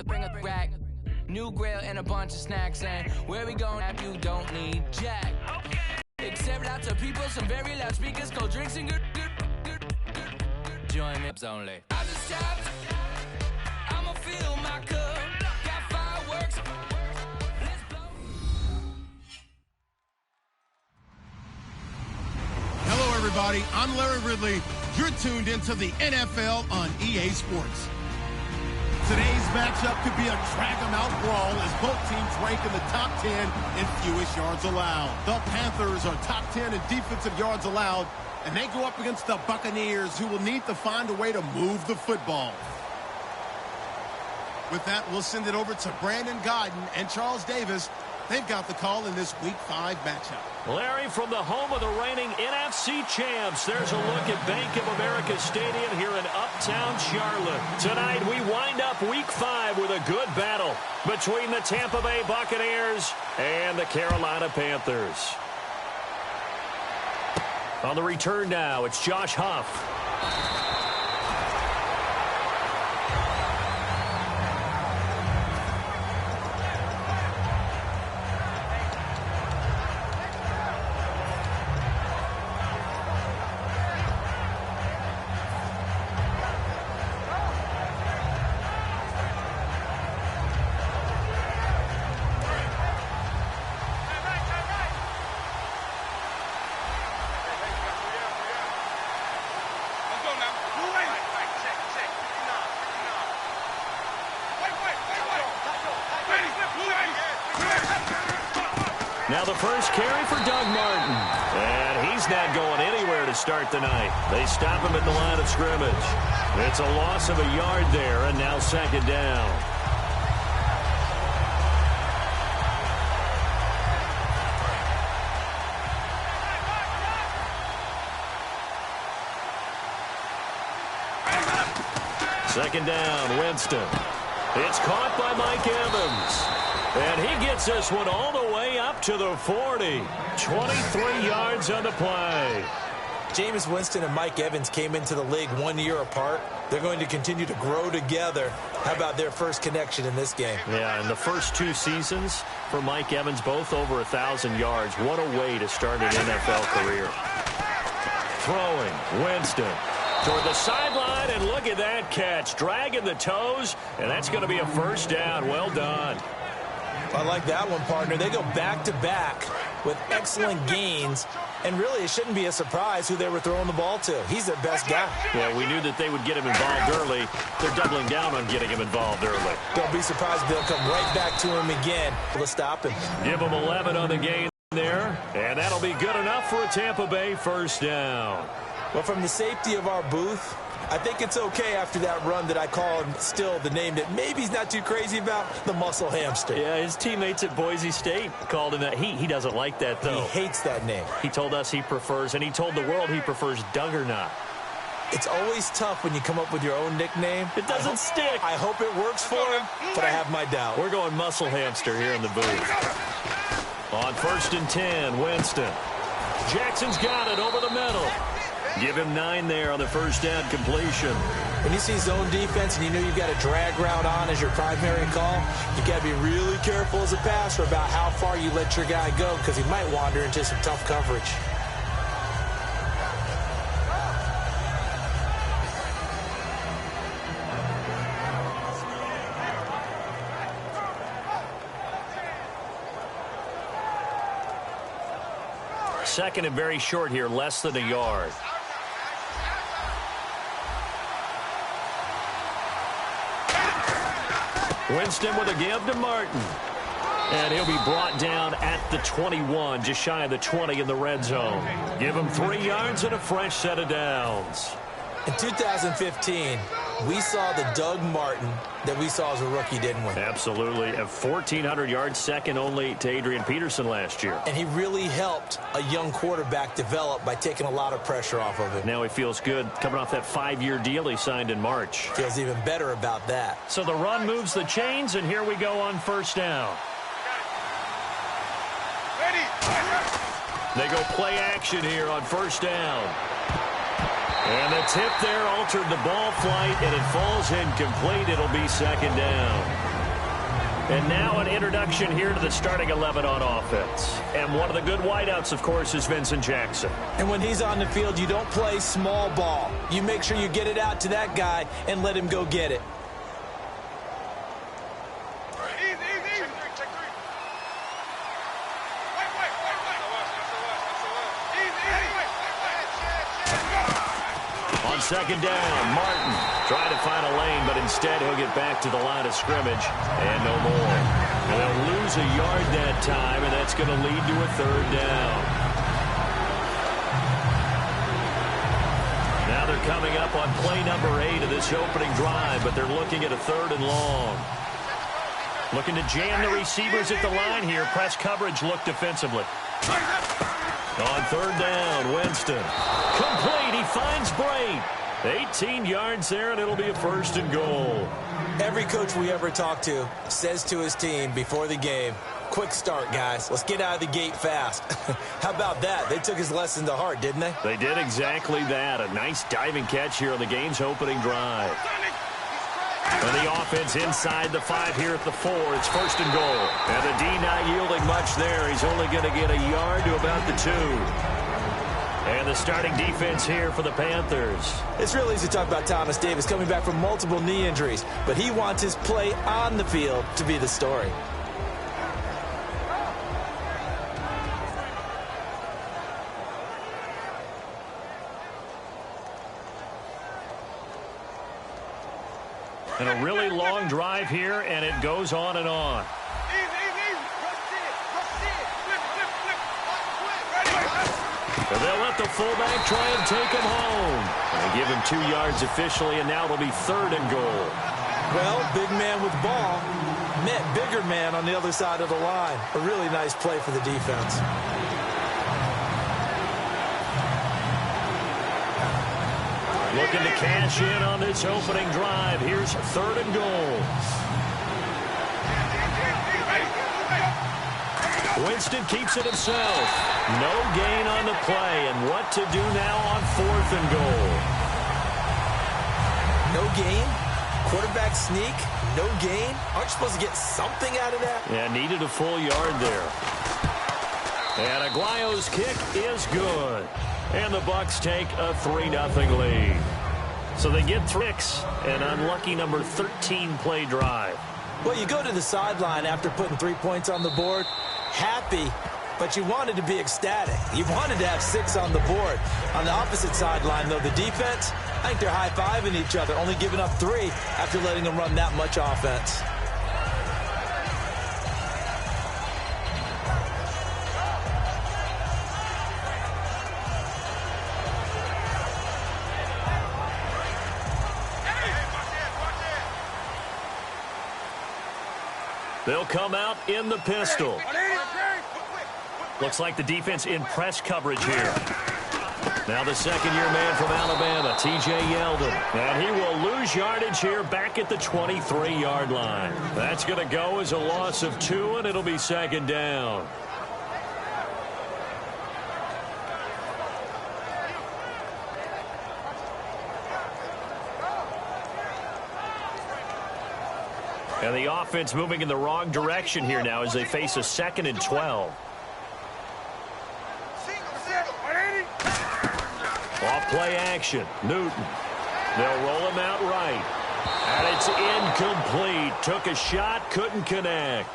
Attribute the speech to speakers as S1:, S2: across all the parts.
S1: bring a rack. New grill and a bunch of snacks, and where we going if you don't need jack? Except lots of people, some very loud speakers, cold drinks and good enjoyments only. I just stopped, I'ma fill my cup, got fireworks, let's blow.
S2: Hello everybody, I'm Larry Ridley. You're tuned into the NFL on EA Sports. Today's matchup could be a drag-em-out brawl as both teams rank in the top 10 in fewest yards allowed. The Panthers are top 10 in defensive yards allowed, and they go up against the Buccaneers, who will need to find a way to move the football. With that, we'll send it over to Brandon Godden and Charles Davis. They've got the call in this Week 5 matchup.
S3: Larry, from the home of the reigning NFC champs, there's a look at Bank of America Stadium here in Uptown Charlotte. Tonight, we wind up Week 5 with a good battle between the Tampa Bay Buccaneers and the Carolina Panthers. On the return now, it's Josh Huff. Now the first carry for Doug Martin. And he's not going anywhere to start the night. They stop him at the line of scrimmage. It's a loss of a yard there, and now second down. Second down, Winston. It's caught by Mike Evans. And he gets this one all the way up to the 40. 23 yards on the play.
S4: Jameis Winston and Mike Evans came into the league 1 year apart. They're going to continue to grow together. How about their first connection in this game?
S3: Yeah, in the first 2 seasons for Mike Evans, both over 1,000 yards. What a way to start an NFL career. Throwing, Winston. Toward the sideline, and look at that catch. Dragging the toes, and that's going to be a first down. Well done.
S4: I like that one, partner. They go back-to-back with excellent gains, and really it shouldn't be a surprise who they were throwing the ball to. He's their best guy.
S3: Yeah, we knew that they would get him involved early. They're doubling down on getting him involved early.
S4: Don't be surprised if they'll come right back to him again to stop him.
S3: Give him 11 on the game there, and that'll be good enough for a Tampa Bay first down.
S4: Well, from the safety of our booth, I think it's okay after that run that I called still the name that maybe he's not too crazy about, the muscle hamster.
S3: Yeah, his teammates at Boise State called him that. He doesn't like that, though.
S4: He hates that name.
S3: He told us he prefers, and he told the world he prefers Duggernaut.
S4: It's always tough when you come up with your own nickname.
S3: It doesn't stick.
S4: I hope it works for him, but I have my doubt.
S3: We're going muscle hamster here in the booth. On 1st and 10, Winston. Jackson's got it over the middle. Give him 9 there on the first down completion.
S4: When you see zone defense and you know you've got a drag route on as your primary call, you got to be really careful as a passer about how far you let your guy go, because he might wander into some tough coverage.
S3: Second and very short here, less than a yard. Winston with a give to Martin. And he'll be brought down at the 21, just shy of the 20 in the red zone. Give him 3 yards and a fresh set of downs.
S4: In 2015, we saw the Doug Martin that we saw as a rookie, didn't we?
S3: Absolutely. A 1,400 yards, second only to Adrian Peterson last year.
S4: And he really helped a young quarterback develop by taking a lot of pressure off of him.
S3: Now he feels good coming off that 5-year deal he signed in March.
S4: Feels even better about that.
S3: So the run moves the chains, and here we go on first down. They go play action here on first down. And the tip there altered the ball flight, and it falls incomplete. It'll be second down. And now an introduction here to the starting 11 on offense. And one of the good wideouts, of course, is Vincent Jackson.
S4: And when he's on the field, you don't play small ball. You make sure you get it out to that guy and let him go get it.
S3: On second down, Martin trying to find a lane, but instead he'll get back to the line of scrimmage and no more. And they'll lose a yard that time, and that's going to lead to a third down. Now they're coming up on play number 8 of this opening drive, but they're looking at a third and long. Looking to jam the receivers at the line here. Press coverage look defensively. On third down, Winston. Complete. He finds Bray. 18 yards there, and it'll be a first and goal.
S4: Every coach we ever talk to says to his team before the game, quick start, guys. Let's get out of the gate fast. How about that? They took his lesson to heart, didn't they?
S3: They did exactly that. A nice diving catch here on the game's opening drive. And the offense inside the 5 here at the 4. It's first and goal. And the D not yielding much there. He's only going to get a yard to about the 2. And the starting defense here for the Panthers.
S4: It's real easy to talk about Thomas Davis coming back from multiple knee injuries, but he wants his play on the field to be the story.
S3: And a really long drive here, and it goes on and on. And they'll let the fullback try and take him home. They give him 2 yards officially, and now it'll be third and goal.
S4: Well, big man with ball met bigger man on the other side of the line. A really nice play for the defense.
S3: Looking to cash in on this opening drive. Here's third and goal. Winston keeps it himself. No gain on the play. And what to do now on fourth and goal?
S4: No gain? Quarterback sneak? No gain? Aren't you supposed to get something out of that?
S3: Yeah, needed a full yard there. And Aguayo's kick is good. And the Bucs take a 3-0 lead. So they get 3, an unlucky number 13 play drive.
S4: Well, you go to the sideline after putting 3 points on the board, happy, but you wanted to be ecstatic. You wanted to have 6 on the board. On the opposite sideline, though, the defense, I think they're high-fiving each other, only giving up 3 after letting them run that much offense.
S3: They'll come out in the pistol. Looks like the defense in press coverage here. Now the second-year man from Alabama, T.J. Yeldon. And he will lose yardage here back at the 23-yard line. That's going to go as a loss of 2, and it'll be second down. And the offense moving in the wrong direction here now as they face a 2nd and 12. Off play action. Newton. They'll roll him out right. And it's incomplete. Took a shot, couldn't connect.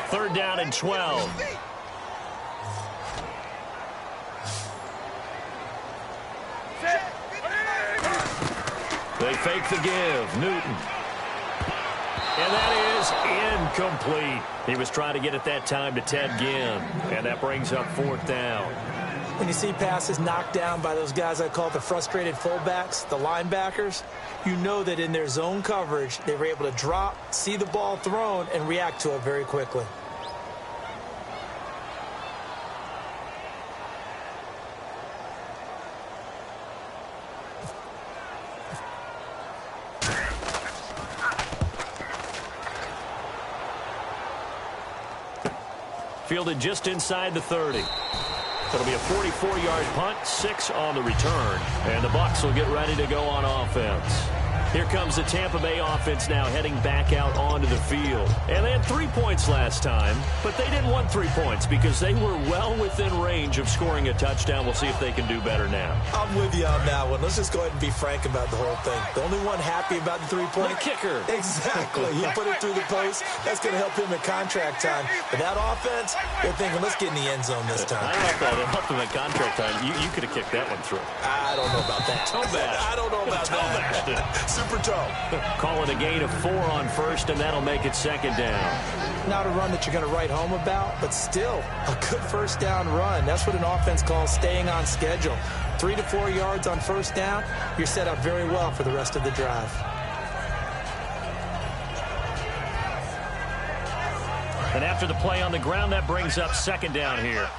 S3: Third down and 12. They fake the give. Newton. And that is incomplete. He was trying to get it that time to Ted Ginn. And that brings up 4th down.
S4: When you see passes knocked down by those guys I call the frustrated fullbacks, the linebackers, you know that in their zone coverage, they were able to drop, see the ball thrown, and react to it very quickly.
S3: fielded just inside the 30. It'll be a 44-yard punt, 6 on the return, and the Bucs will get ready to go on offense. Here comes the Tampa Bay offense now heading back out onto the field. And they had 3 points last time, but they didn't want 3 points because they were well within range of scoring a touchdown. We'll see if they can do better now.
S4: I'm with you on that one. Let's just go ahead and be frank about the whole thing. The only one happy about the 3-point?
S3: The kicker.
S4: Exactly. He put it through the post. That's going to help him at contract time. But that offense, they're thinking, let's get in the end zone this time.
S3: I don't know if that helped him at contract time. You could have kicked that one through.
S4: I don't know about that.
S3: Toe bash.
S4: I don't know about that. Super toe.
S3: Call it a gain of 4 on first, and that'll make it second down.
S4: Not a run that you're going to write home about, but still a good first down run. That's what an offense calls staying on schedule. 3 to 4 yards on first down, you're set up very well for the rest of the drive.
S3: And after the play on the ground, that brings up second down here.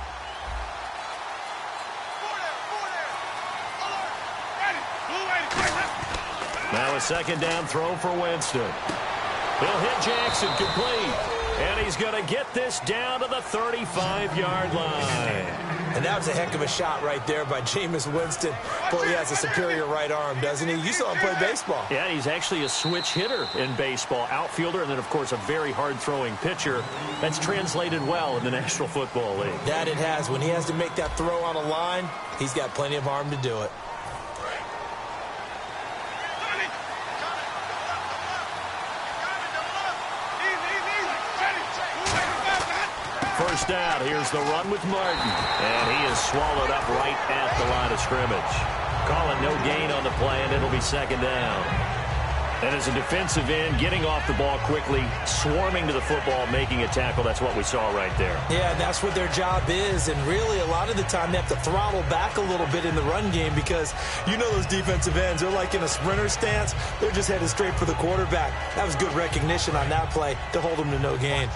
S3: Now a second down throw for Winston. He'll hit Jackson complete. And he's going to get this down to the 35-yard line.
S4: And that was a heck of a shot right there by Jameis Winston. Boy, he has a superior right arm, doesn't he? You saw him play baseball.
S3: Yeah, he's actually a switch hitter in baseball. Outfielder, and then, of course, a very hard-throwing pitcher. That's translated well in the National Football League.
S4: That it has. When he has to make that throw on a line, he's got plenty of arm to do it.
S3: First down, here's the run with Martin. And he is swallowed up right at the line of scrimmage. Call it no gain on the play, and it'll be second down. And as a defensive end, getting off the ball quickly, swarming to the football, making a tackle, that's what we saw right there.
S4: Yeah, that's what their job is. And really, a lot of the time, they have to throttle back a little bit in the run game because you know those defensive ends, they're like in a sprinter stance. They're just headed straight for the quarterback. That was good recognition on that play to hold them to no gain.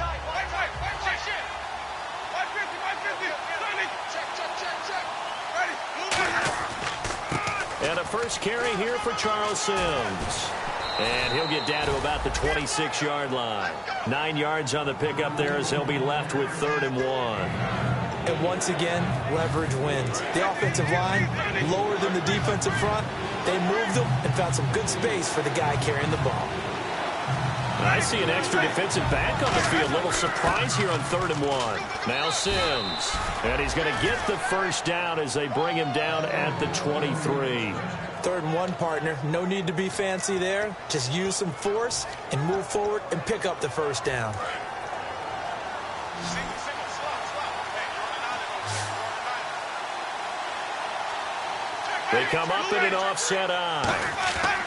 S3: And a first carry here for Charles Sims. And he'll get down to about the 26-yard line. 9 yards on the pickup there as he'll be left with 3rd and 1.
S4: And once again, leverage wins. The offensive line, lower than the defensive front. They moved them and found some good space for the guy carrying the ball.
S3: I see an extra defensive back on the field. Little surprise here on 3rd and 1. Now Sims. And he's going to get the first down as they bring him down at the 23.
S4: 3rd and 1, partner. No need to be fancy there. Just use some force and move forward and pick up the first down.
S3: They come up in an offset eye.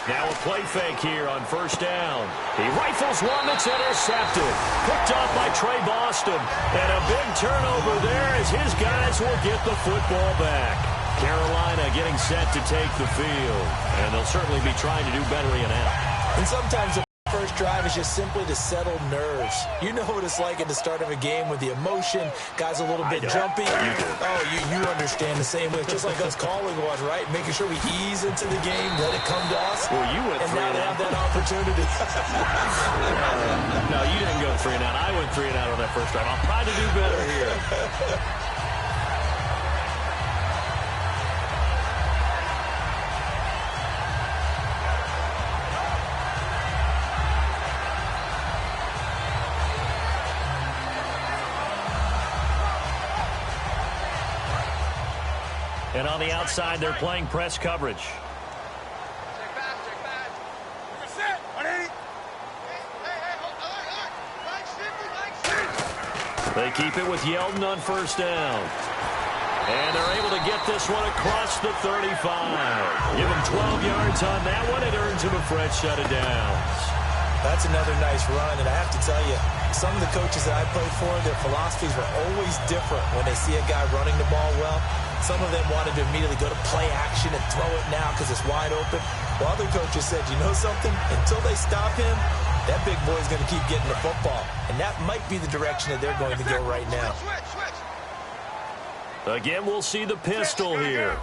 S3: Now a play fake here on first down. He rifles one that's intercepted. Picked off by Trey Boston. And a big turnover there as his guys will get the football back. Carolina getting set to take the field. And they'll certainly be trying to do better in that.
S4: And sometimes the first drive is just simply to settle nerves. You know what it's like at the start of a game with the emotion. Guys a little bit jumpy. You understand the same way. Just like us calling one, right? Making sure we ease into the game, let it come to us.
S3: Well, you went 3 and out.
S4: And now they have that opportunity.
S3: No, you didn't go 3 and out. I went 3 and out on that first drive. I'll try to do better here. And on the outside, they're playing press coverage. They keep it with Yeldon on first down. And they're able to get this one across the 35. Give him 12 yards on that one. It earns him a fresh set of downs.
S4: That's another nice run, and I have to tell you, some of the coaches that I played for, their philosophies were always different when they see a guy running the ball well. Some of them wanted to immediately go to play action and throw it now because it's wide open. While other coaches said, you know something? Until they stop him, that big boy's going to keep getting the football. And that might be the direction that they're going to go right now.
S3: Again, we'll see the pistol here.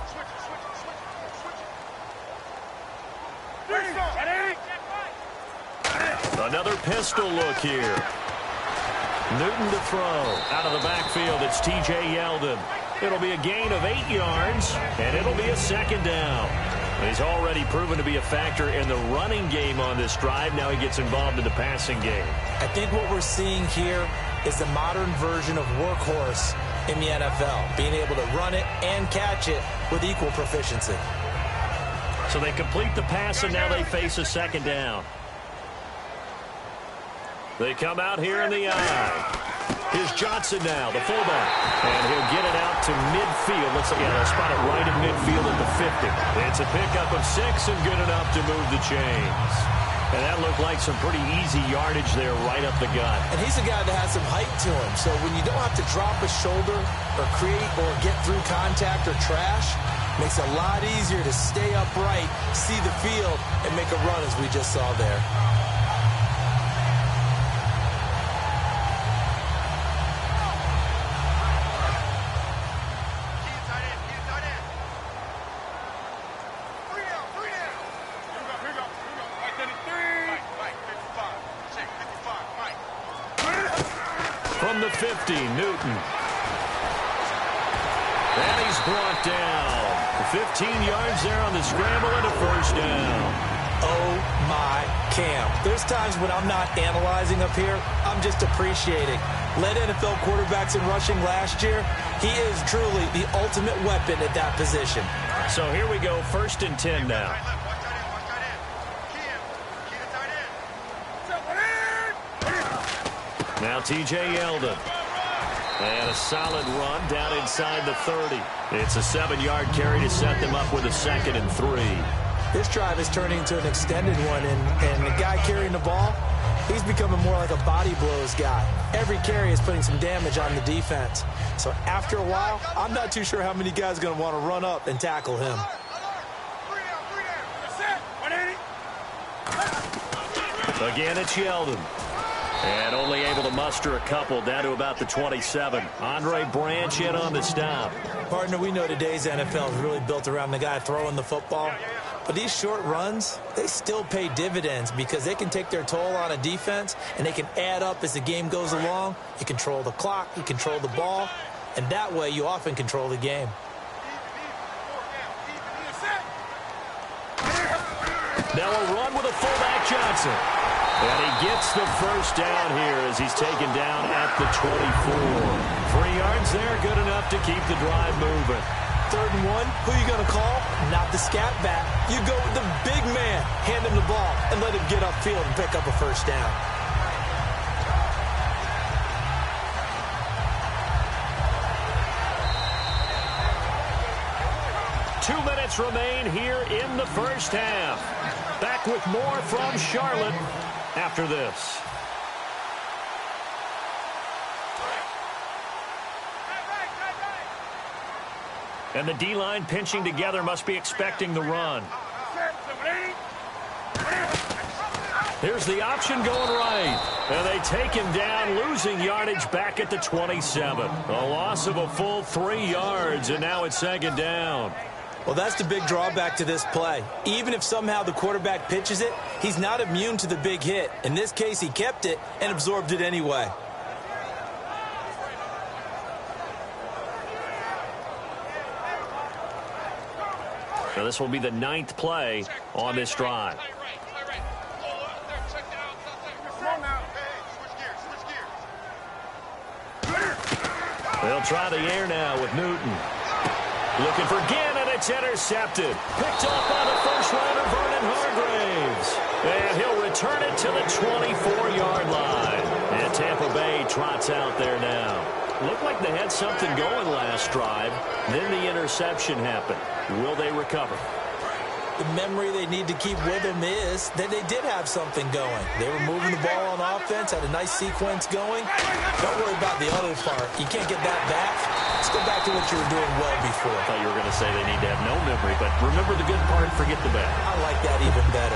S3: Another pistol look here. Newton to throw. Out of the backfield, it's T.J. Yeldon. It'll be a gain of 8 yards, and it'll be a second down. He's already proven to be a factor in the running game on this drive. Now he gets involved in the passing game.
S4: I think what we're seeing here is the modern version of workhorse in the NFL, being able to run it and catch it with equal proficiency.
S3: So they complete the pass, and now they face a second down. They come out here in the eye. Here's Johnson now, the fullback. And he'll get it out to midfield. They'll spot it right in midfield at the 50. It's a pickup of 6 and good enough to move the chains. And that looked like some pretty easy yardage there right up the gut.
S4: And he's a guy that has some height to him. So when you don't have to drop a shoulder or create or get through contact or trash, makes it a lot easier to stay upright, see the field, and make a run as we just saw there.
S3: From the 50, Newton. And he's brought down. 15 yards there on the scramble and a first down.
S4: Oh, my Cam. There's times when I'm not analyzing up here. I'm just appreciating. Led NFL quarterbacks in rushing last year. He is truly the ultimate weapon at that position.
S3: So here we go, 1st and 10 now. Now T.J. Yeldon. And a solid run down inside the 30. It's a 7-yard carry to set them up with a 2nd and 3.
S4: This drive is turning into an extended one, and the guy carrying the ball, he's becoming more like a body blows guy. Every carry is putting some damage on the defense. So after a while, I'm not too sure how many guys are going to want to run up and tackle him.
S3: Again, it's Yeldon. And only able to muster a couple down to about the 27. Andre Branch in on the stop.
S4: Partner, we know today's NFL is really built around the guy throwing the football. But these short runs, they still pay dividends because they can take their toll on a defense and they can add up as the game goes along. You control the clock, you control the ball, and that way you often control the game.
S3: Now a run with a fullback Johnson. And he gets the first down here as he's taken down at the 24. 3 yards there, good enough to keep the drive moving.
S4: 3rd and 1, who are you going to call? Not the scat back. You go with the big man, hand him the ball, and let him get upfield and pick up a first down.
S3: Two minutes remain here in the first half. Back with more from Charlotte after this. And the D-line pinching together must be expecting the run. Here's the option going right. And they take him down, losing yardage back at the 27. A loss of a full 3 yards, and now it's 2nd down.
S4: Well, that's the big drawback to this play. Even if somehow the quarterback pitches it, he's not immune to the big hit. In this case, he kept it and absorbed it anyway.
S3: So this will be the 9th play on this drive. They'll try the air now with Newton. Looking for Ginn, and it's intercepted. Picked off by the first rounder, Vernon Hargraves. And he'll return it to the 24-yard line. And Tampa Bay trots out there now. Looked like they had something going last drive. Then the interception happened. Will they recover?
S4: The memory they need to keep with them is that they did have something going. They were moving the ball on offense, had a nice sequence going. Don't worry about the other part. You can't get that back. Let's go back to what you were doing well before.
S3: I thought you were going to say they need to have no memory, but remember the good part, forget the bad.
S4: I like that even better.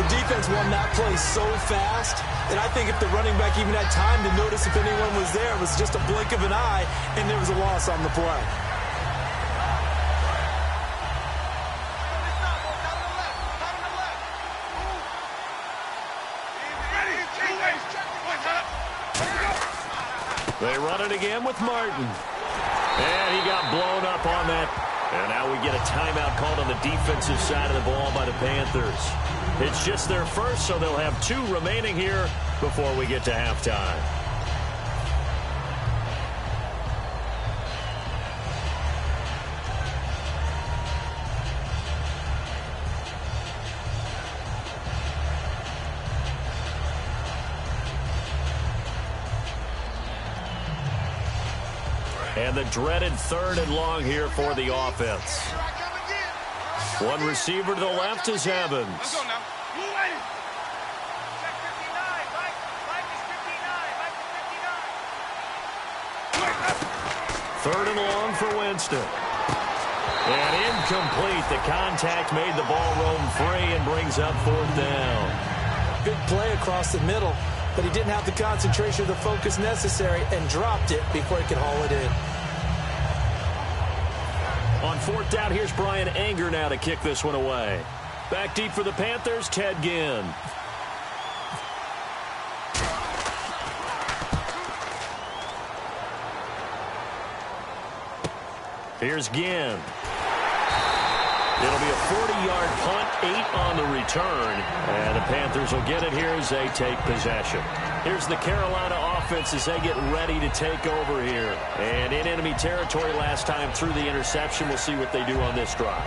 S4: The defense won that play so fast that I think if the running back even had time to notice if anyone was there, it was just a blink of an eye, and there was a loss on the play.
S3: They run it again with Martin. And he got blown up on that. And now we get a timeout called on the defensive side of the ball by the Panthers. It's just their first, so they'll have 2 remaining here before we get to halftime. And the dreaded 3rd and long here for the offense. One receiver to the left is Evans.
S5: Let's go now. Check 59. Mike is 59.
S3: 3rd and long for Winston. And incomplete. The contact made the ball roam free and brings up 4th down.
S4: Big play across the middle, but he didn't have the concentration or the focus necessary and dropped it before he could haul it in.
S3: On 4th down, here's Brian Anger now to kick this one away. Back deep for the Panthers, Ted Ginn. Here's Ginn. It'll be a 40-yard punt, 8 on the return. And the Panthers will get it here as they take possession. Here's the Carolina offense as they get ready to take over here. And in enemy territory last time through the interception. We'll see what they do on this drive.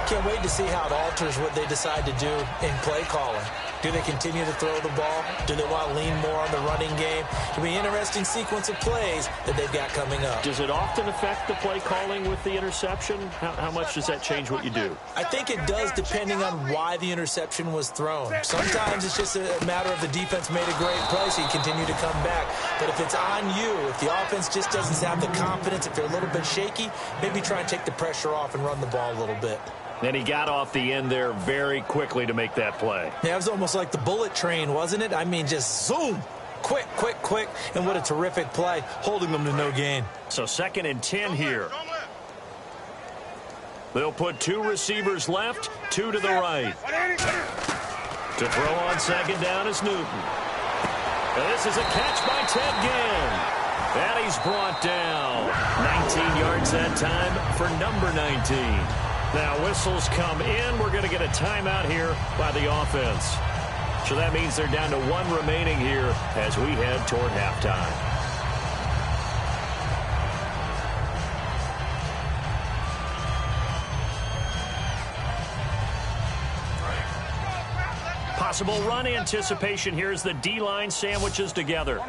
S4: Can't wait to see how it alters what they decide to do in play calling. Do they continue to throw the ball? Do they want to lean more on the running game? It'll be an interesting sequence of plays that they've got coming up.
S3: Does it often affect the play calling with the interception? How much does that change what you do?
S4: I think it does depending on why the interception was thrown. Sometimes it's just a matter of the defense made a great play, so you continue to come back. But if it's on you, if the offense just doesn't have the confidence, if they're a little bit shaky, maybe try and take the pressure off and run the ball a little bit.
S3: And he got off the end there very quickly to make that play.
S4: Yeah, it was almost like the bullet train, wasn't it? I mean, just zoom. Quick, quick, quick. And what a terrific play, holding them to no gain.
S3: So 2nd and 10 here. They'll put 2 receivers left, 2 to the right. To throw on 2nd down is Newton. And this is a catch by Ted Ginn. And he's brought down. 19 yards that time for number 19. Now whistles come in. We're going to get a timeout here by the offense. So that means they're down to 1 remaining here as we head toward halftime. Possible run anticipation here as the D-line sandwiches together.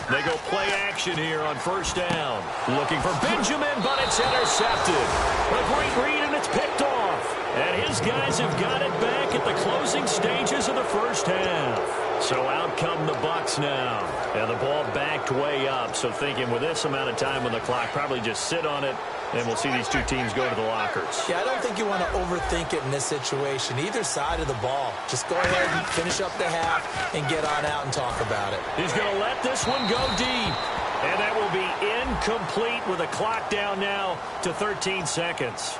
S3: They go play action here on 1st down. Looking for Benjamin, but it's intercepted. A great read, and it's picked off. And his guys have got it back at the closing stages of the 1st half. So out come the Bucs now. And the ball backed way up. So thinking with this amount of time on the clock, probably just sit on it, and we'll see these 2 teams go to the lockers.
S4: Yeah, I don't think you want to overthink it in this situation. Either side of the ball. Just go ahead and finish up the half and get on out and talk about it.
S3: He's going to let this one go deep. And that will be incomplete with a clock down now to 13 seconds.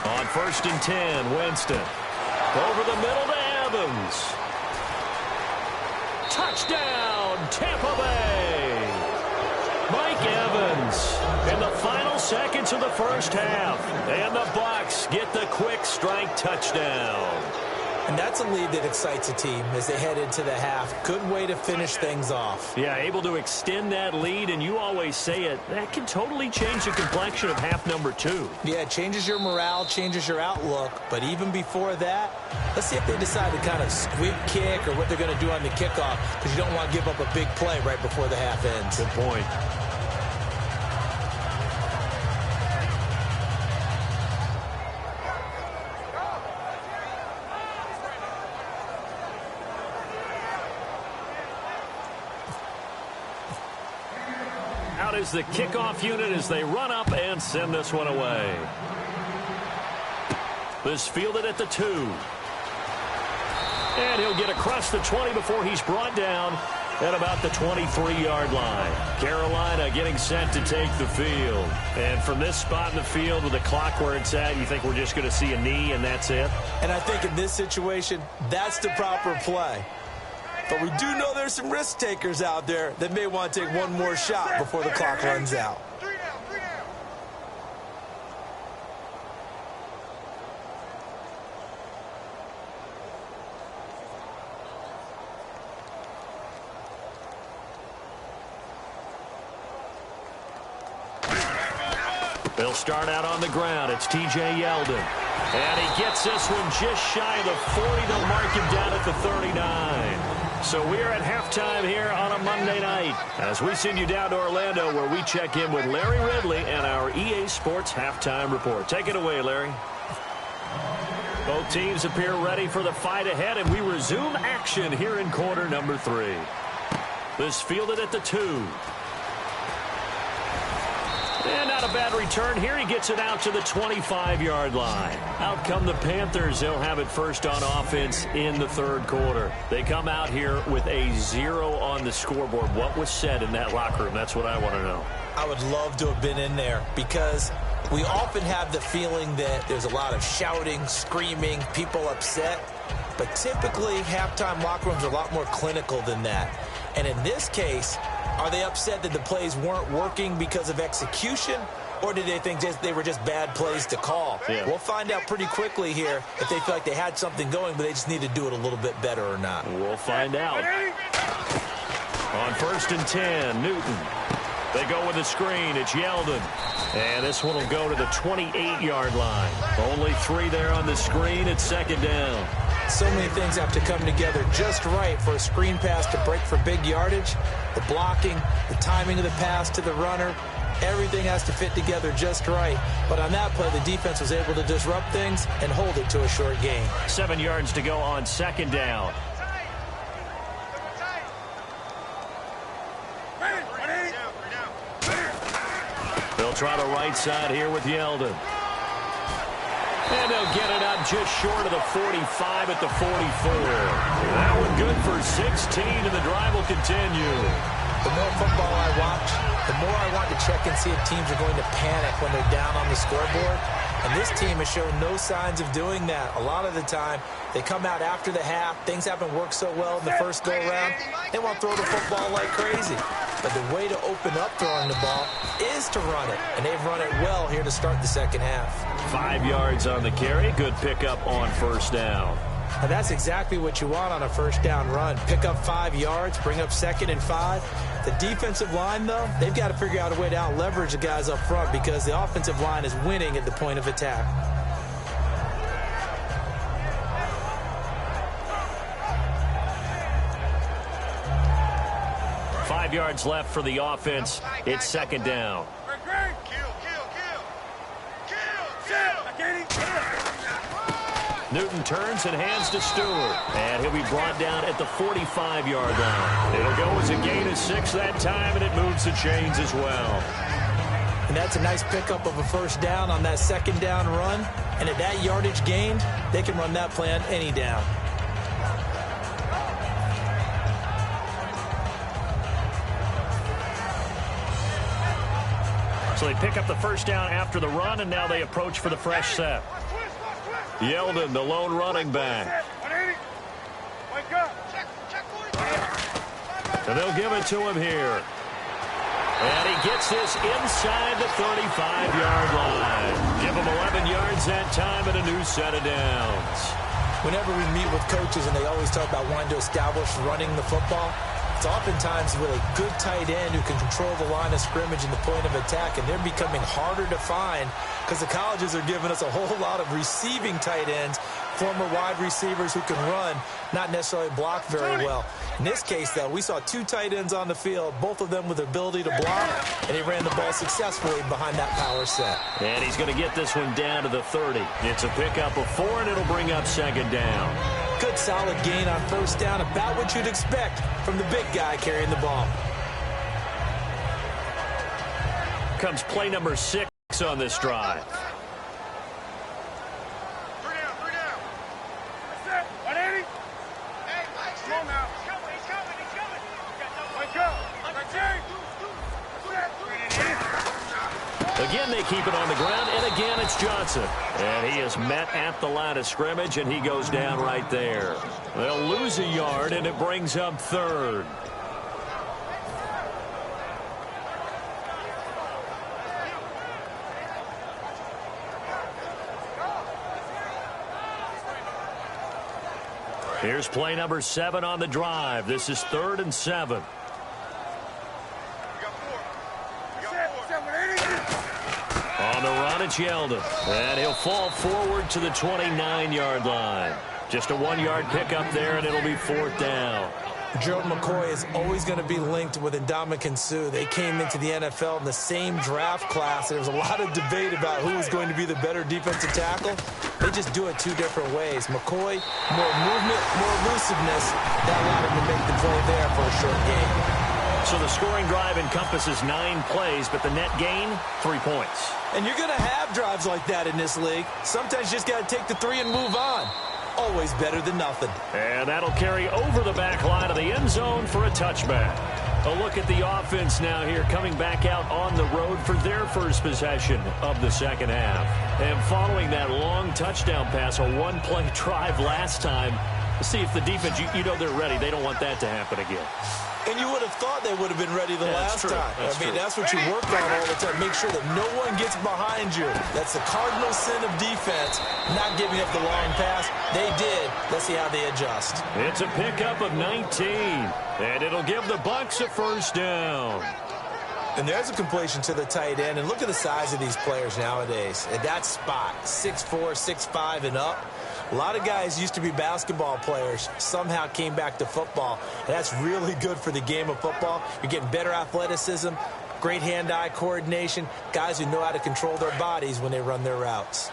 S3: On 1st and 10, Winston. Over the middle to Evans. Touchdown, Tampa Bay. Mike Evans in the final seconds of the 1st half. And the Bucs get the quick strike touchdown.
S4: And that's a lead that excites a team as they head into the half. Good way to finish things off.
S3: Yeah, able to extend that lead, and you always say it, that can totally change the complexion of half number 2.
S4: Yeah, it changes your morale, changes your outlook. But even before that, let's see if they decide to kind of squib kick or what they're going to do on the kickoff, because you don't want to give up a big play right before the half ends.
S3: Good point. out is the kickoff unit as they run up and send this one away. This fielded at the 2. And he'll get across the 20 before he's brought down at about the 23-yard line. Carolina getting set to take the field. And from this spot in the field with the clock where it's at, you think we're just going to see a knee and that's it?
S4: And I think in this situation, that's the proper play. But we do know there's some risk takers out there that may want to take one more shot before the clock runs out.
S3: They'll start out on the ground. It's T.J. Yeldon. And he gets this one just shy of the 40. They'll mark him down at the 39. So we're at halftime here on a Monday night as we send you down to Orlando where we check in with Larry Ridley and our EA Sports Halftime Report. Take it away, Larry. Both teams appear ready for the fight ahead, and we resume action here in quarter number 3. This fielded at the 2. And not a bad return here. He gets it out to the 25-yard line. Out come the Panthers. They'll have it first on offense in the third quarter. They come out here with a 0 on the scoreboard. What was said in that locker room? That's what I want to know.
S4: I would love to have been in there because we often have the feeling that there's a lot of shouting, screaming, people upset. But typically, halftime locker rooms are a lot more clinical than that. And in this case, are they upset that the plays weren't working because of execution, or did they think they were just bad plays to call?
S3: Yeah.
S4: We'll find out pretty quickly here if they feel like they had something going, but they just need to do it a little bit better or not.
S3: We'll find out. On 1st and 10, Newton. They go with the screen. It's Yeldon. And this one will go to the 28-yard line. Only 3 there on the screen. It's 2nd down.
S4: So many things have to come together just right for a screen pass to break for big yardage. The blocking, the timing of the pass to the runner, everything has to fit together just right. But on that play, the defense was able to disrupt things and hold it to a short gain.
S3: 7 yards to go on 2nd down. They'll try the right side here with Yeldon. And they'll get it up just short of the 45 at the 44. That one good for 16, and the drive will continue.
S4: The more football I watch, the more I want to check and see if teams are going to panic when they're down on the scoreboard. And this team has shown no signs of doing that. A lot of the time, they come out after the half. Things haven't worked so well in the first go-around. They want to throw the football like crazy. But the way to open up throwing the ball is to run it. And they've run it well here to start the second half.
S3: 5 yards on the carry. Good pickup on 1st down.
S4: And that's exactly what you want on a 1st down run. Pick up 5 yards, bring up 2nd and 5. The defensive line, though, they've got to figure out a way to out-leverage the guys up front because the offensive line is winning at the point of attack.
S3: Five yards left for the offense. It's 2nd down. Newton turns and hands to Stewart. And he'll be brought down at the 45-yard line. It'll go as a gain of 6 that time, and it moves the chains as well.
S4: And that's a nice pickup of a 1st down on that 2nd down run. And at that yardage gained, they can run that play on any down.
S3: So they pick up the 1st down after the run, and now they approach for the fresh set. Yeldon, the lone running back. And they'll give it to him here. And he gets this inside the 35-yard line. Give him 11 yards that time and a new set of downs.
S4: Whenever we meet with coaches and they always talk about wanting to establish running the football, it's oftentimes with a good tight end who can control the line of scrimmage and the point of attack, and they're becoming harder to find because the colleges are giving us a whole lot of receiving tight ends, former wide receivers who can run, not necessarily block very well. In this case, though, we saw 2 tight ends on the field, both of them with the ability to block, and he ran the ball successfully behind that power set.
S3: And he's going to get this one down to the 30. It's a pickup of 4, and it'll bring up 2nd down.
S4: Good solid gain on 1st down, about what you'd expect from the big guy carrying the ball.
S3: comes play number 6 on this drive.
S5: Three down. That's it. 180. Hey, come on now. He's coming. Wake up.
S3: Again, they keep it on the ground, and again, it's Johnson. And he is met at the line of scrimmage, and he goes down right there. They'll lose a yard, and it brings up third. Here's play number 7 on the drive. This is 3rd and 7. On the run, it's Yeldon. And he'll fall forward to the 29-yard line. Just a 1-yard pickup there, and it'll be 4th down.
S4: Gerald McCoy is always going to be linked with Ndamukong Suh. They came into the NFL in the same draft class. There was a lot of debate about who was going to be the better defensive tackle. They just do it 2 different ways. McCoy, more movement, more elusiveness. That allowed him to make the play there for a short gain.
S3: So the scoring drive encompasses 9 plays, but the net gain, 3 points.
S4: And you're going to have drives like that in this league. Sometimes you just got to take the 3 and move on. Always better than nothing.
S3: And that'll carry over the back line of the end zone for a touchback. A look at the offense now here, coming back out on the road for their first possession of the second half. And following that long touchdown pass, a 1-play drive last time, see if the defense, you know they're ready. They don't want that to happen again.
S4: And you would have thought they would have been ready the last time. That's what you work on all the time. Make sure that no one gets behind you. That's the cardinal sin of defense, not giving up the long pass. They did. Let's see how they adjust.
S3: It's a pickup of 19, and it'll give the Bucs a first down.
S4: And there's a completion to the tight end. And look at the size of these players nowadays. At that spot, 6'4", 6'5", and up. A lot of guys used to be basketball players, somehow came back to football. And that's really good for the game of football. You're getting better athleticism, great hand-eye coordination, guys who know how to control their bodies when they run their routes.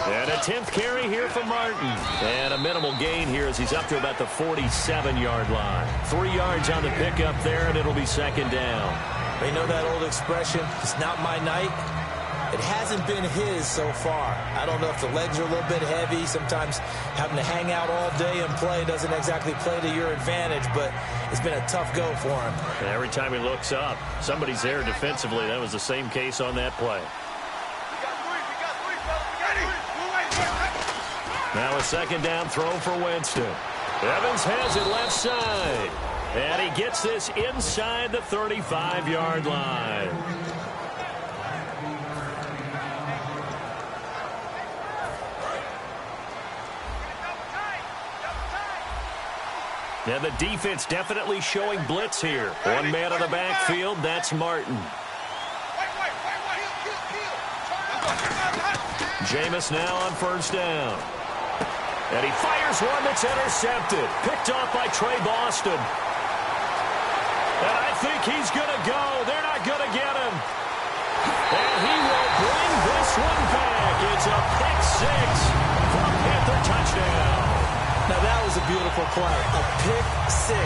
S3: And a 10th carry here for Martin. And a minimal gain here as he's up to about the 47-yard line. 3 yards on the pickup there, and it'll be 2nd down.
S4: They know that old expression, it's not my night. It hasn't been his so far. I don't know if the legs are a little bit heavy. Sometimes having to hang out all day and play doesn't exactly play to your advantage, but it's been a tough go for him.
S3: And every time he looks up, somebody's there defensively. That was the same case on that play. Now a 2nd down throw for Winston. Evans has it left side. And he gets this inside the 35-yard line. And the defense definitely showing blitz here. 1 man on the backfield, that's Martin. Jameis now on 1st down. And he fires one that's intercepted. Picked off by Trey Boston. And I think he's going to go. They're not going to get him. And he will bring this one back. It's a pick 6 for a Panther touchdown.
S4: Now that was a beautiful play. A pick 6.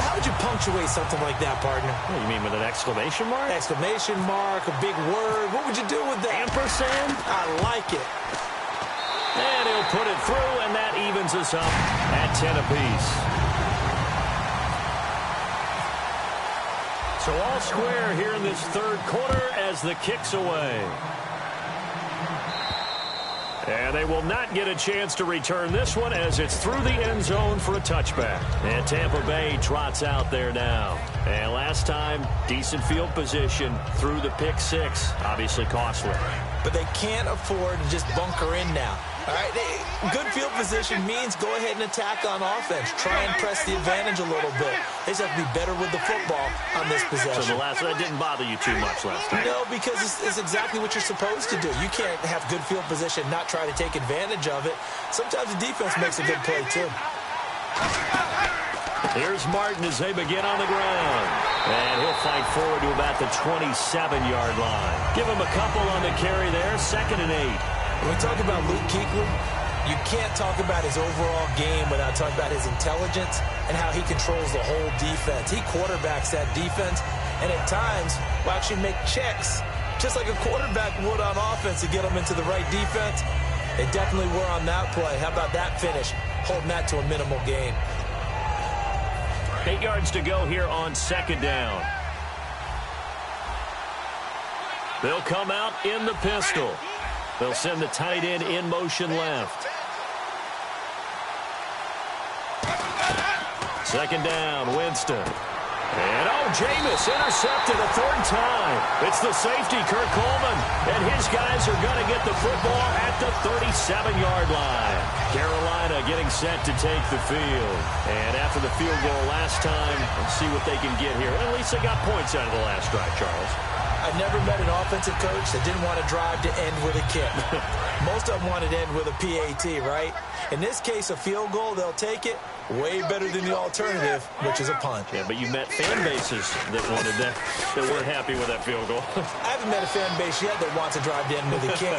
S4: How would you punctuate something like that, partner?
S3: What, you mean with an exclamation mark?
S4: Exclamation mark, a big word. What would you do with that?
S3: Ampersand?
S4: I like it.
S3: And he'll put it through, and that evens us up at 10 apiece. So all square here in this 3rd quarter as the kick's away. And they will not get a chance to return this one as it's through the end zone for a touchback. And Tampa Bay trots out there now. And last time, decent field position through the pick 6. Obviously costly.
S4: But they can't afford to just bunker in now. All right, good field position means go ahead and attack on offense. Try and press the advantage a little bit. They just have to be better with the football on this possession.
S3: So that didn't bother you too much last time?
S4: No, because it's exactly what you're supposed to do. You can't have good field position, not try to take advantage of it. Sometimes the defense makes a good play, too.
S3: Here's Martin as they begin on the ground. And he'll fight forward to about the 27-yard line. Give him a couple on the carry there, 2nd and 8.
S4: When we talk about Luke Kuechly, You can't talk about his overall game without talking about his intelligence and how he controls the whole defense. He quarterbacks that defense, and at times will actually make checks, just like a quarterback would on offense to get them into the right defense. They definitely were on that play. How about that finish? Holding that to a minimal gain.
S3: 8 yards to go here on second down. They'll come out in the pistol. They'll send the tight end in motion left. Second down, Winston. And, Jameis intercepted a third time. It's the safety, Kurt Coleman. And his guys are going to get the football at the 37-yard line. Carolina getting set to take the field. And after the field goal last time, let's see what they can get here. At least they got points out of the last drive, Charles.
S4: I never met an offensive coach that didn't want to drive to end with a kick. Most of them wanted to end with a PAT, right? In this case, a field goal, they'll take it. Way better than the alternative, which is a punt.
S3: Yeah, but you met fan bases that wanted that weren't happy with that field goal.
S4: I haven't met a fan base yet that wants to drive to end with a kick.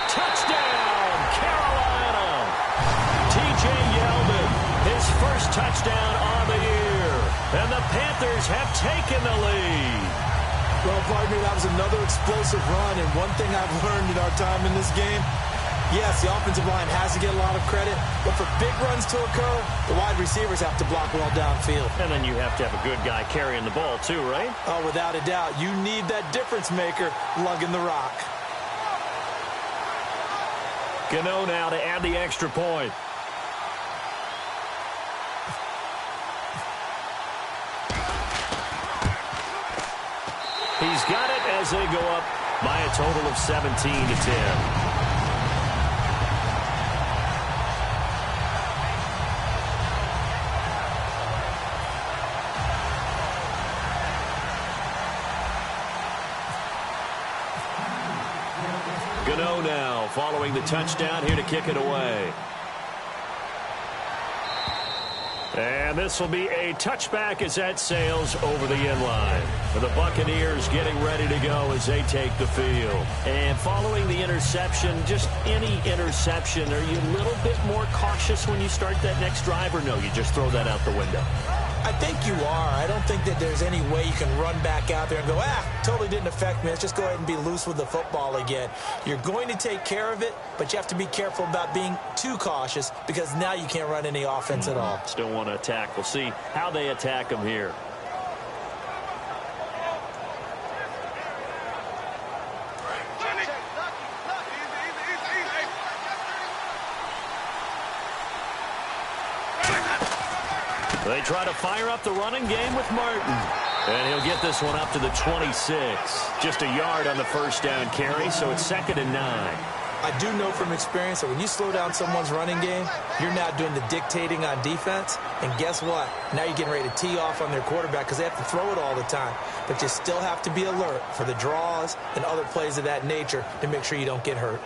S3: Touchdown, Carolina! TJ Yeldon, his first touchdown on the year. And the Panthers have taken the lead.
S4: Well, pardon me, that was another explosive run, and one thing I've learned in our time in this game, yes, the offensive line has to get a lot of credit, but for big runs to occur, the wide receivers have to block well downfield.
S3: And then you have to have a good guy carrying the ball too, right?
S4: Oh, without a doubt. You need that difference maker lugging the rock.
S3: Gano now to add the extra point. He's got it as they go up by a total of 17-10. Gano now following the touchdown here to kick it away. And this will be a touchback as that sails over the end line. The Buccaneers getting ready to go as they take the field. And following the interception, just any interception, are you a little bit more cautious when you start that next drive, or no, you just throw that out the window?
S4: I think you are. I don't think that there's any way you can run back out there and go, totally didn't affect me. Let's just go ahead and be loose with the football again. You're going to take care of it, but you have to be careful about being too cautious because now you can't run any offense at all.
S3: Still want to attack. We'll see how they attack them here. They try to fire up the running game with Martin. And he'll get this one up to the 26. Just a yard on the first down carry, so it's 2nd and 9.
S4: I do know from experience that when you slow down someone's running game, you're now doing the dictating on defense. And guess what? Now you're getting ready to tee off on their quarterback because they have to throw it all the time. But you still have to be alert for the draws and other plays of that nature to make sure you don't get hurt.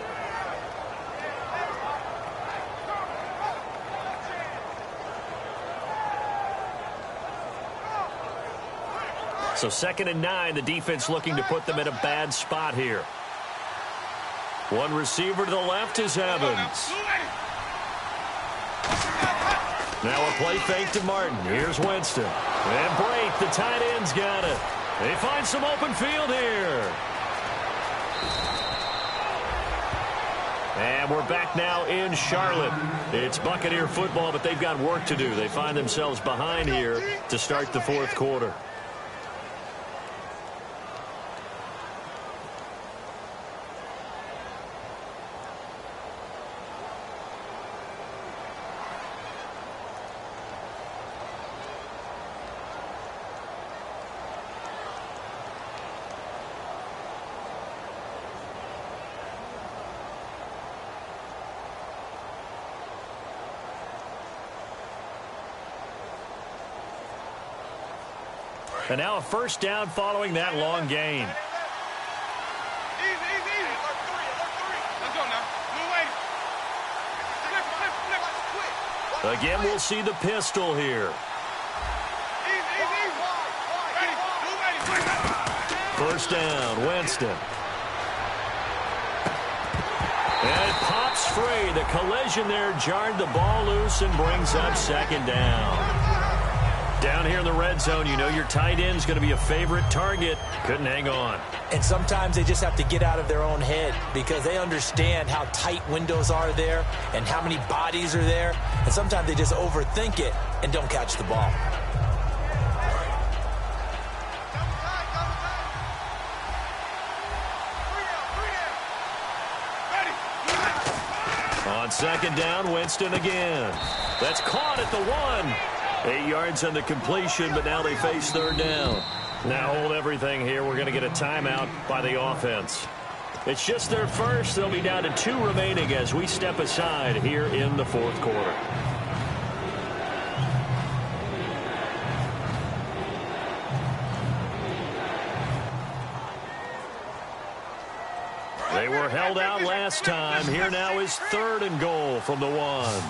S3: So 2nd and 9, the defense looking to put them in a bad spot here. One receiver to the left is Evans. Now a play fake to Martin. Here's Winston. And Brate, the tight end's got it. They find some open field here. And we're back now in Charlotte. It's Buccaneer football, but they've got work to do. They find themselves behind here to start the fourth quarter. And now a first down following that long gain. Again, we'll see the pistol here. First down, Winston. And it pops free. The collision there jarred the ball loose and brings up second down. Down here in the red zone, you know your tight end's going to be a favorite target. Couldn't hang on.
S4: And sometimes they just have to get out of their own head because they understand how tight windows are there and how many bodies are there. And sometimes they just overthink it and don't catch the ball.
S3: On second down, Winston again. That's caught at the 1. 8 yards on the completion, but now they face third down. Now hold everything here. We're going to get a timeout by the offense. It's just their first. They'll be down to 2 remaining as we step aside here in the fourth quarter. They were held out last time. Here now is 3rd and goal from the 1.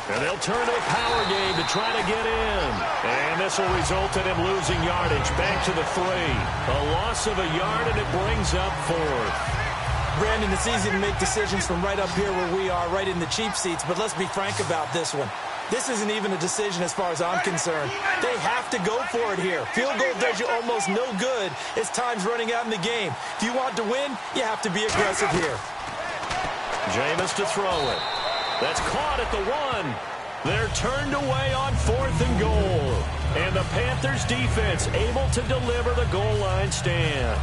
S3: And they'll turn to a power game to try to get in. And this will result in him losing yardage. Back to the 3. A loss of a yard, and it brings up 4th.
S4: Brandon, it's easy to make decisions from right up here where we are, right in the cheap seats. But let's be frank about this one. This isn't even a decision as far as I'm concerned. They have to go for it here. Field goal does you almost no good as time's running out in the game. If you want to win, you have to be aggressive here.
S3: Jameis to throw it. That's caught at the 1. They're turned away on 4th and goal. And the Panthers defense able to deliver the goal line stand.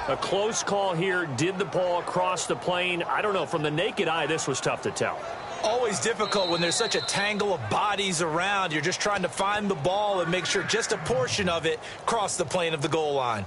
S3: A close call here. Did the ball cross the plane? I don't know. From the naked eye, this was tough to tell.
S4: Always difficult when there's such a tangle of bodies around. You're just trying to find the ball and make sure just a portion of it crossed the plane of the goal line.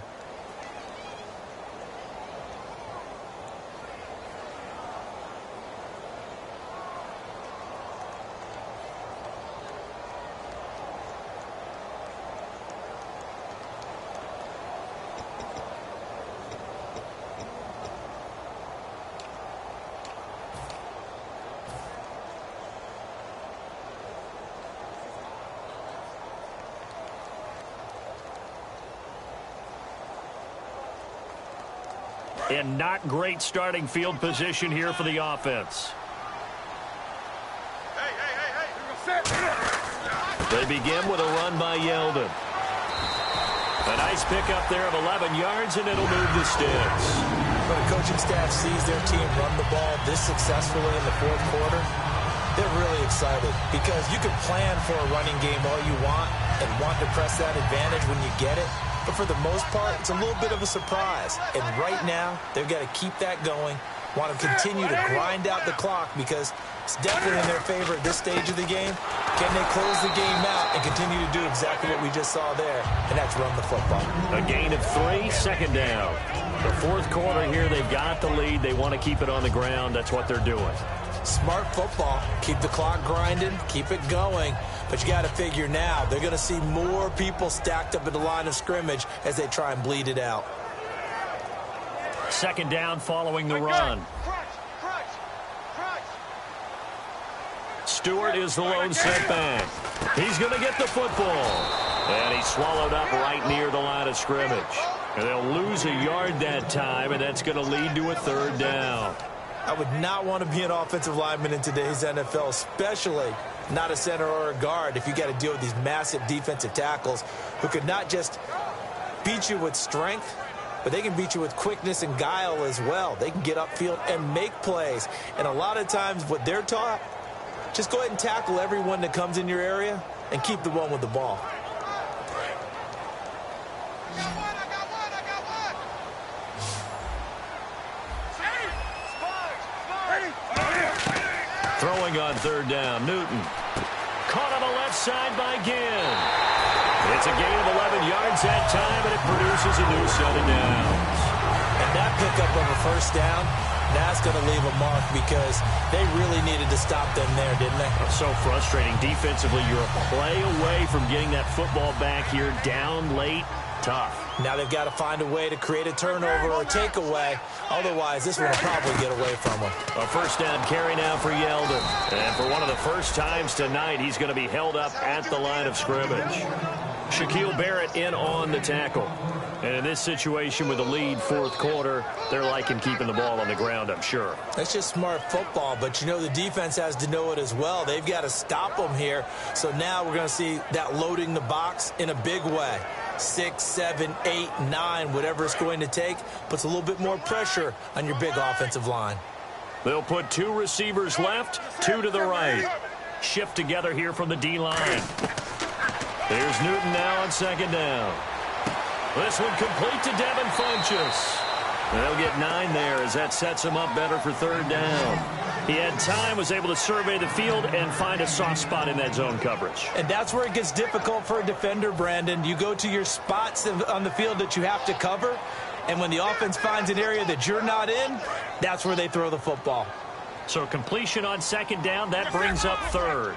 S3: And not great starting field position here for the offense. They begin with a run by Yeldon. A nice pickup there of 11 yards, and it'll move the sticks.
S4: When a coaching staff sees their team run the ball this successfully in the fourth quarter, they're really excited because you can plan for a running game all you want and want to press that advantage when you get it. But for the most part, it's a little bit of a surprise. And right now, they've got to keep that going, want to continue to grind out the clock because it's definitely in their favor at this stage of the game. Can they close the game out and continue to do exactly what we just saw there, and that's run the football?
S3: A gain of 3, second down. The fourth quarter here, they've got the lead. They want to keep it on the ground. That's what they're doing.
S4: Smart football. Keep the clock grinding, keep it going. But you got to figure now, they're going to see more people stacked up at the line of scrimmage as they try and bleed it out.
S3: Second down following the run. Stewart is the lone setback. He's going to get the football. And he's swallowed up right near the line of scrimmage. And they'll lose a yard that time, and that's going to lead to a third down.
S4: I would not want to be an offensive lineman in today's NFL, especially not a center or a guard, if you got to deal with these massive defensive tackles who could not just beat you with strength, but they can beat you with quickness and guile as well. They can get upfield and make plays. And a lot of times what they're taught, just go ahead and tackle everyone that comes in your area and keep the one with the ball.
S3: Throwing on third down, Newton. Caught on the left side by Ginn. It's a gain of 11 yards that time, and it produces a new set of downs.
S4: And And that pickup of a first down, that's going to leave a mark because they really needed to stop them there, didn't they?
S3: So frustrating. Defensively, you're a play away from getting that football back here down late. Tough.
S4: Now they've got to find a way to create a turnover or takeaway. Otherwise, this one will probably get away from them.
S3: A first down carry now for Yeldon. And for one of the first times tonight, he's going to be held up at the line of scrimmage. Shaquille Barrett in on the tackle. And in this situation with the lead fourth quarter, they're liking keeping the ball on the ground, I'm sure.
S4: That's just smart football, but you know the defense has to know it as well. They've got to stop them here. So now we're going to see that loading the box in a big way. 6, 7, 8, 9, whatever it's going to take, puts a little bit more pressure on your big offensive line.
S3: They'll put 2 receivers left, 2 to the right. Shift together here from the D-line. There's Newton now on second down. This one complete to Devin Funchess. They'll get 9 there as that sets him up better for third down. He had time, was able to survey the field and find a soft spot in that zone coverage.
S4: And that's where it gets difficult for a defender, Brandon. You go to your spots on the field that you have to cover, and when the offense finds an area that you're not in, that's where they throw the football.
S3: So completion on second down, that brings up third.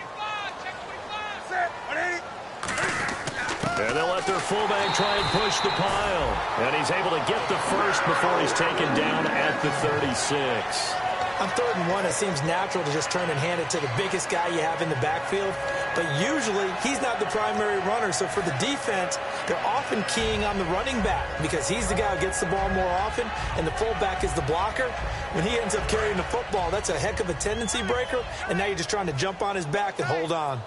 S3: And they'll let their fullback try and push the pile. And he's able to get the first before he's taken down at the 36.
S4: On 3rd and 1, it seems natural to just turn and hand it to the biggest guy you have in the backfield. But usually, he's not the primary runner. So for the defense, they're often keying on the running back because he's the guy who gets the ball more often, and the fullback is the blocker. When he ends up carrying the football, that's a heck of a tendency breaker, and now you're just trying to jump on his back and hold on.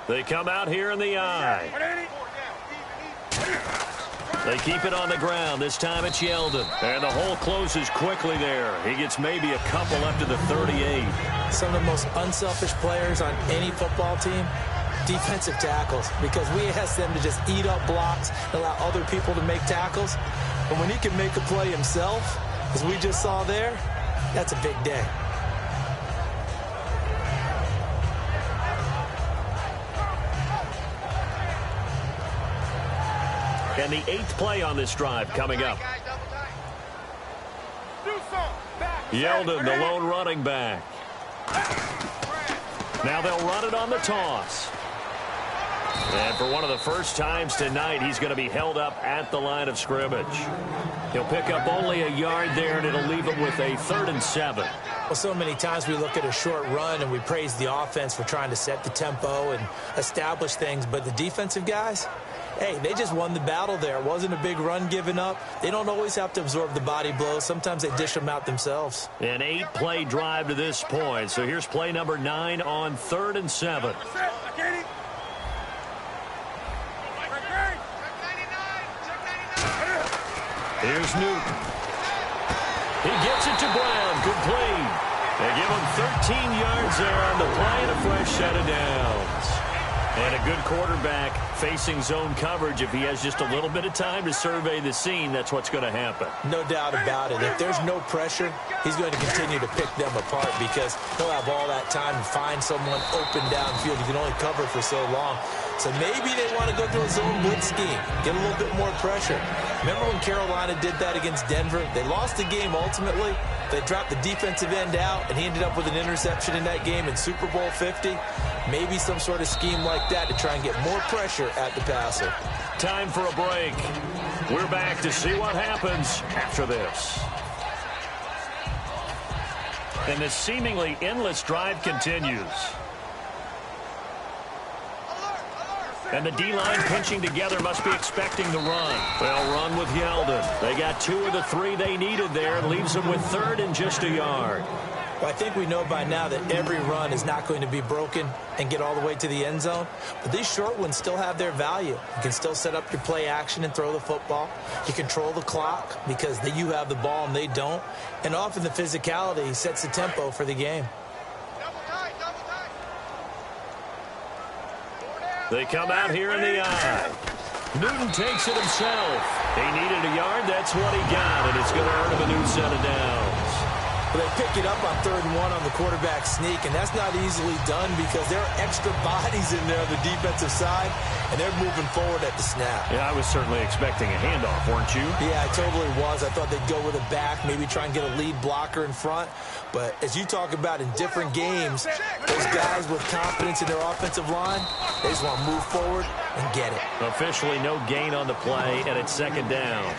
S3: They come out here in the eye. They keep it on the ground. This time it's Yeldon. And the hole closes quickly there. He gets maybe a couple up to the 38.
S4: Some of the most unselfish players on any football team, defensive tackles, because we ask them to just eat up blocks and allow other people to make tackles. But when he can make a play himself, as we just saw there, that's a big day.
S3: And the 8th play on this drive coming up. Yeldon, the lone running back. Now they'll run it on the toss. And for one of the first times tonight, he's going to be held up at the line of scrimmage. He'll pick up only a yard there, and it'll leave him with a 3rd and 7.
S4: Well, so many times we look at a short run and we praise the offense for trying to set the tempo and establish things, but the defensive guys, hey, they just won the battle there. It wasn't a big run given up. They don't always have to absorb the body blows. Sometimes they dish them out themselves.
S3: An 8-play drive to this point. So here's play number 9 on 3rd and 7. Here's Newton. He gets it to Brown. Complete. They give him 13 yards there on the play and a fresh set of downs. And a good quarterback facing zone coverage. If he has just a little bit of time to survey the scene, that's what's going to happen.
S4: No doubt about it. If there's no pressure, he's going to continue to pick them apart because he'll have all that time to find someone open downfield. You can only cover for so long. So maybe they want to go to a zone blitz scheme, get a little bit more pressure. Remember when Carolina did that against Denver? They lost the game ultimately. They dropped the defensive end out, and he ended up with an interception in that game in Super Bowl 50. Maybe some sort of scheme like that to try and get more pressure at the passer.
S3: Time for a break. We're back to see what happens after this. And this seemingly endless drive continues. And the D-line pinching together must be expecting the run. They'll run with Yeldon. They got 2 of the 3 they needed there. And leaves them with 3rd and just a yard.
S4: Well, I think we know by now that every run is not going to be broken and get all the way to the end zone. But these short ones still have their value. You can still set up your play action and throw the football. You control the clock because you have the ball and they don't. And often the physicality sets the tempo for the game.
S3: They come out here in the eye. Newton takes it himself. He needed a yard. That's what he got, and it's going to earn him a new set of downs.
S4: But they pick it up on 3rd and 1 on the quarterback sneak, and that's not easily done because there are extra bodies in there on the defensive side, and they're moving forward at the snap.
S3: Yeah, I was certainly expecting a handoff, weren't you?
S4: Yeah, I totally was. I thought they'd go with a back, maybe try and get a lead blocker in front. But as you talk about in different games, those guys with confidence in their offensive line, they just want to move forward and get it.
S3: Officially no gain on the play, and it's 2nd down.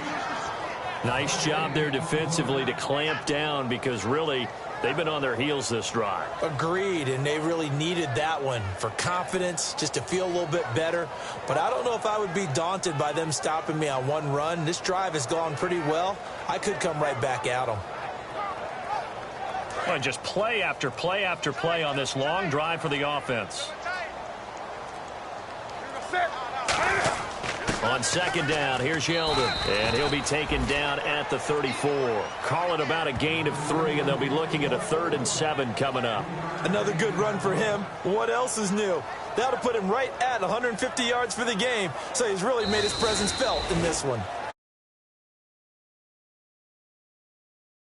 S3: Nice job there defensively to clamp down because really they've been on their heels this drive.
S4: Agreed, and they really needed that one for confidence, just to feel a little bit better. But I don't know if I would be daunted by them stopping me on one run. This drive has gone pretty well. I could come right back at them.
S3: Well, just play after play after play on this long drive for the offense. On 2nd down, here's Yeldon, and he'll be taken down at the 34. Call it about a gain of 3, and they'll be looking at a 3rd and 7 coming up.
S4: Another good run for him. What else is new? That'll put him right at 150 yards for the game, so he's really made his presence felt in this one.